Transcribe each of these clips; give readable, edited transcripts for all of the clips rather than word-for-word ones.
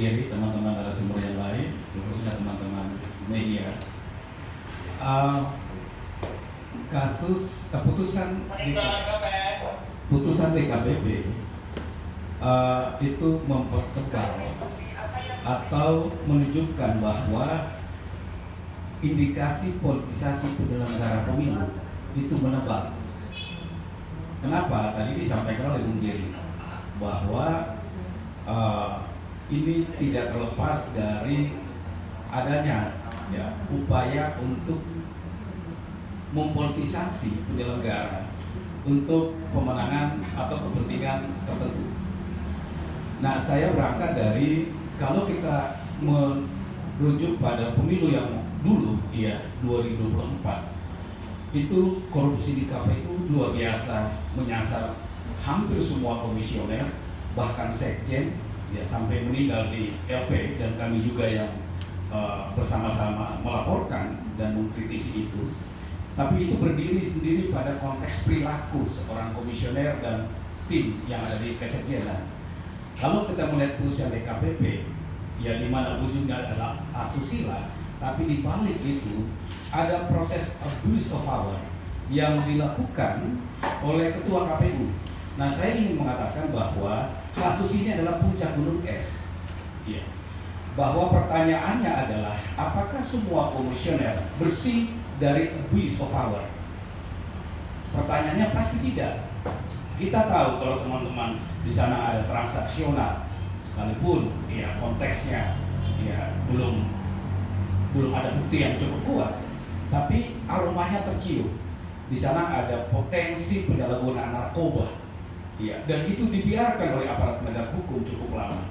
Gary, teman-teman narasumber yang lain, khususnya teman-teman media. Putusan DKPP itu mempertebal atau menunjukkan bahwa indikasi politisasi penyelenggara pemilu itu menebal. Kenapa? Tadi disampaikan oleh Bung Giri bahwa ini tidak terlepas dari adanya upaya untuk mempolitisasi penyelenggara untuk pemenangan atau kepentingan tertentu. Nah, saya berangkat dari kalau kita merujuk pada pemilu yang dulu, 2024, itu korupsi di KPU luar biasa, menyasar hampir semua komisioner, bahkan sekjen, sampai meninggal di LP, dan kami juga yang bersama-sama melaporkan dan mengkritisi itu. Tapi itu berdiri sendiri pada konteks perilaku seorang komisioner dan tim yang ada di kesekjenan. Kalau kita melihat putusan DKPP, di mana ujungnya adalah asusila, tapi di balik itu ada proses abuse of power yang dilakukan oleh ketua KPU. Nah, saya ingin mengatakan bahwa kasus ini adalah puncak gunung es. Bahwa pertanyaannya adalah apakah semua komisioner bersih dari abuse of power? Pertanyaannya pasti tidak. Kita tahu kalau teman-teman di sana ada transaksional, sekalipun konteksnya belum ada bukti yang cukup kuat, tapi aromanya tercium. Di sana ada potensi penyalahgunaan narkoba, dan itu dibiarkan oleh aparat penegak hukum cukup lama.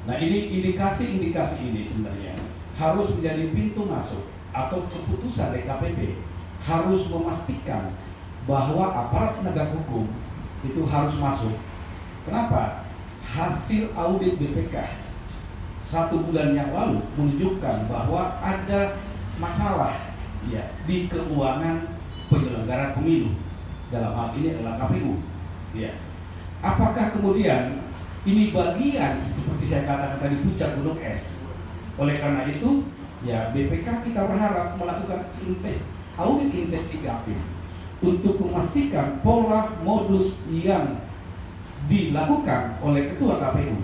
Nah, ini indikasi-indikasi ini sebenarnya harus menjadi pintu masuk atau keputusan DKPP harus memastikan bahwa aparat penegak hukum itu harus masuk. Kenapa? Hasil audit BPK 1 bulan yang lalu menunjukkan bahwa ada masalah di keuangan penyelenggara pemilu, dalam hal ini adalah KPU. Apakah kemudian ini bagian seperti saya katakan tadi puncak gunung es? Oleh karena itu, BPK kita berharap melakukan audit investigatif untuk memastikan pola modus yang dilakukan oleh ketua KPU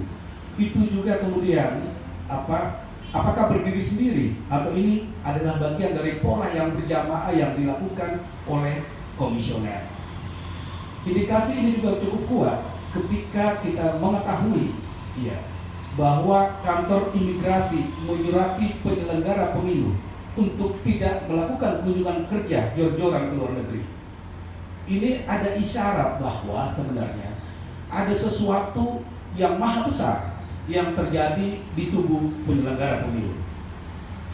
itu juga kemudian apakah berdiri sendiri atau ini adalah bagian dari pola yang berjamaah yang dilakukan oleh komisioner. Indikasi ini juga cukup kuat ketika kita mengetahui bahwa kantor imigrasi menyurati penyelenggara pemilu untuk tidak melakukan kunjungan kerja jor-joran ke luar negeri. Ini ada isyarat bahwa sebenarnya ada sesuatu yang maha besar yang terjadi di tubuh penyelenggara pemilu.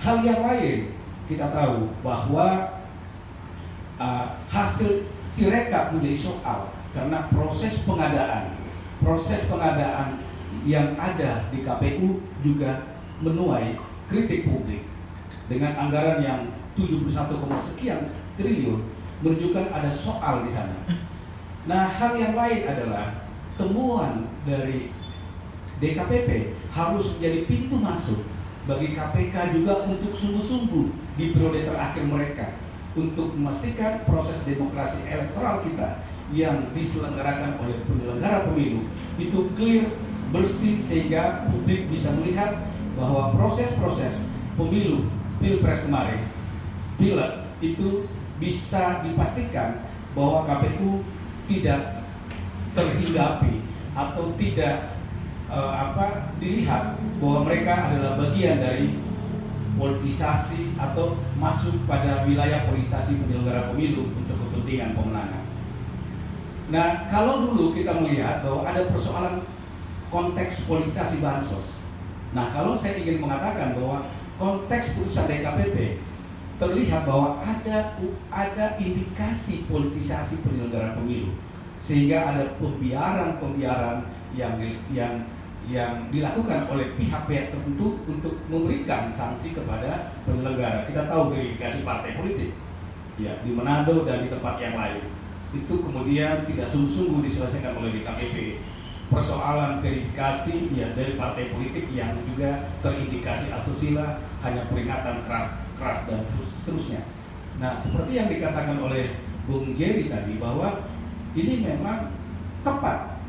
Hal yang lain, kita tahu bahwa hasil sirekap menjadi soal karena proses pengadaan yang ada di KPU juga menuai kritik publik dengan anggaran yang 71, sekian triliun, menunjukkan ada soal di sana. Nah, hal yang lain adalah temuan dari DKPP harus menjadi pintu masuk bagi KPK juga untuk sungguh-sungguh di periode terakhir mereka untuk memastikan proses demokrasi elektoral kita yang diselenggarakan oleh penyelenggara pemilu itu clear, bersih, sehingga publik bisa melihat bahwa proses-proses pemilu pilpres kemarin, pileg itu bisa dipastikan bahwa KPU tidak terhinggapi atau tidak dilihat bahwa mereka adalah bagian dari politisasi atau masuk pada wilayah politisasi penyelenggara pemilu untuk kepentingan pemenangan. Nah, kalau dulu kita melihat bahwa ada persoalan konteks politisasi bansos. Nah, kalau saya ingin mengatakan bahwa konteks putusan DKPP terlihat bahwa ada indikasi politisasi penyelenggara pemilu, sehingga ada pembiaran yang dilakukan oleh pihak-pihak tertentu untuk memberikan sanksi kepada penyelenggara. Kita tahu verifikasi partai politik, di Manado dan di tempat yang lain, itu kemudian tidak sungguh-sungguh diselesaikan oleh DKPP. persoalan verifikasi ya dari partai politik yang juga terindikasi asusila, hanya peringatan keras dan seterusnya. Nah, seperti yang dikatakan oleh Bung Jerry tadi bahwa ini memang tepat,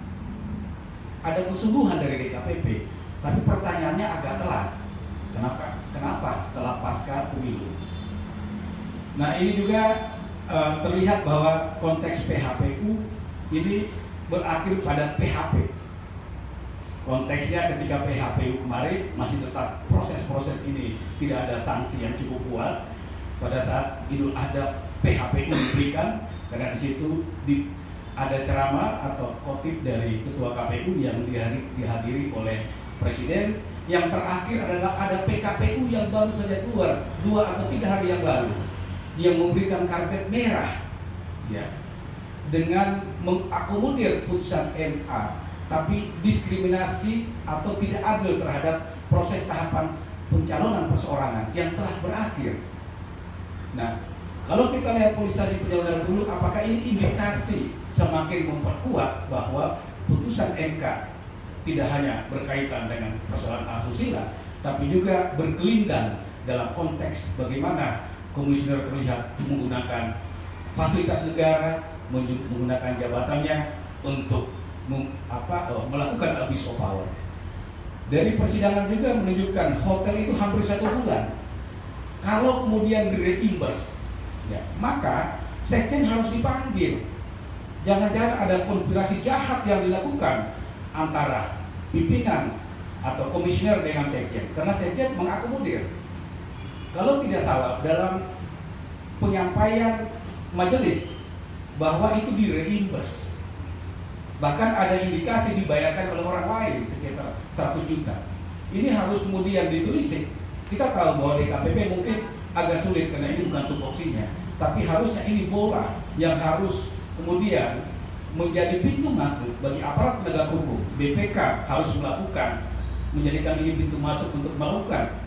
ada kesungguhan dari DKPP, tapi pertanyaannya agak telat. Kenapa setelah pasca pemilu? Nah, ini juga terlihat bahwa konteks PHPU ini berakhir pada PHP. Konteksnya ketika PHPU kemarin masih tetap proses-proses ini, tidak ada sanksi yang cukup kuat. Pada saat Idul Adha PHPU diberikan, karena di situ ada ceramah atau khotib dari Ketua KPU yang dihadiri oleh Presiden. Yang terakhir adalah ada PKPU yang baru saja keluar 2 atau 3 hari yang lalu, yang memberikan karpet merah ya, dengan mengakomodir putusan MA, tapi diskriminasi atau tidak adil terhadap proses tahapan pencalonan perseorangan yang telah berakhir. Nah, kalau kita lihat politisasi penyelenggaraan dulu, apakah ini indikasi semakin memperkuat bahwa putusan MK tidak hanya berkaitan dengan persoalan asusila, tapi juga berkelindang dalam konteks bagaimana komisioner terlihat menggunakan fasilitas negara, menggunakan jabatannya untuk melakukan abuse of power. Dari persidangan juga menunjukkan hotel itu hampir 1 bulan. Kalau kemudian direimbers, ya, maka sekjen harus dipanggil. Jangan-jangan ada konspirasi jahat yang dilakukan antara pimpinan atau komisioner dengan sekjen, karena sekjen mengakomodir. Kalau tidak salah dalam penyampaian majelis bahwa itu direimbers, bahkan ada indikasi dibayarkan oleh orang lain sekitar 100 juta. Ini harus kemudian ditelisik. Kita tahu bahwa DKPP mungkin agak sulit karena ini bukan tupoksinya, tapi harusnya ini bola yang harus kemudian menjadi pintu masuk bagi aparat penegak hukum. BPK harus menjadikan ini pintu masuk untuk melakukan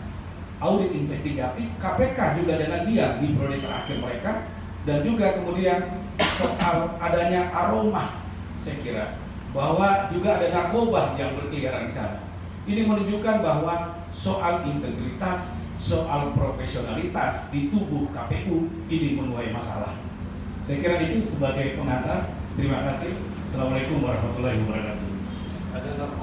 audit investigatif. KPK juga dengan diam di periode terakhir mereka, dan juga kemudian soal adanya aroma, saya kira bahwa juga ada narkoba yang berkeliaran di sana. Ini menunjukkan bahwa soal integritas, soal profesionalitas di tubuh KPU ini menuai masalah. Saya kira itu sebagai pengantar. Terima kasih. Assalamualaikum warahmatullahi wabarakatuh.